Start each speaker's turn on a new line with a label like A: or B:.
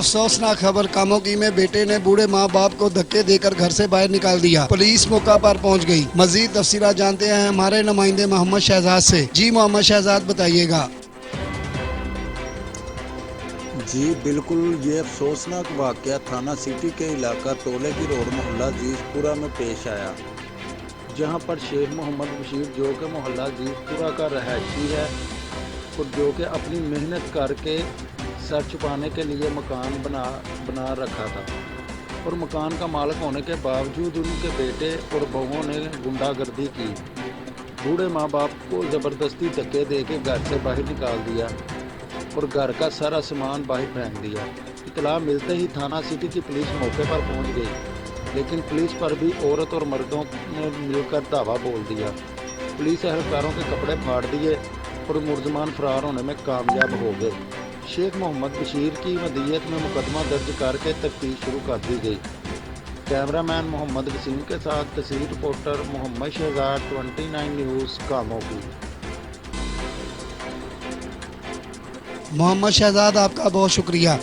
A: अफसोसनाक खबर कामोगी में बेटे ने बूढ़े माँ बाप को धक्के देकर घर से बाहर निकाल दिया। पुलिस मौका पर पहुंच गई। मजीद तफसीलात जानते हैं हमारे नुमाइंदे मोहम्मद शहजाद से। जी मोहम्मद शहजाद बताइएगा।
B: जी बिल्कुल, ये अफसोसनाक वाक़या थाना सिटी के इलाका तोले की रोड मोहल्ला जीजपुरा में पेश आया, जहां पर शेख मोहम्मद बशीर जो कि मोहल्ला जीजपुरा का रहायशी है और जो कि अपनी मेहनत करके सर छुपाने के लिए मकान बना रखा था और मकान का मालिक होने के बावजूद उनके बेटे और बहुओं ने गुंडागर्दी की। बूढ़े माँ बाप को ज़बरदस्ती धक्के दे के घर से बाहर निकाल दिया और घर का सारा सामान बाहर फेंक दिया। इतला मिलते ही थाना सिटी की पुलिस मौके पर पहुंच गई, लेकिन पुलिस पर भी औरत और मर्दों ने मिलकर धावा बोल दिया। पुलिस एहलकारों के कपड़े फाड़ दिए और मुलजमान फरार होने में कामयाब हो गए। शेख मोहम्मद बशीर की मदीयत में मुकदमा दर्ज करके तफ्तीश शुरू कर दी गई। कैमरामैन मोहम्मद वसीम के साथ तस्वीर रिपोर्टर मोहम्मद शहजाद, 29 न्यूज़ कामोगी।
A: मोहम्मद शहजाद आपका बहुत शुक्रिया।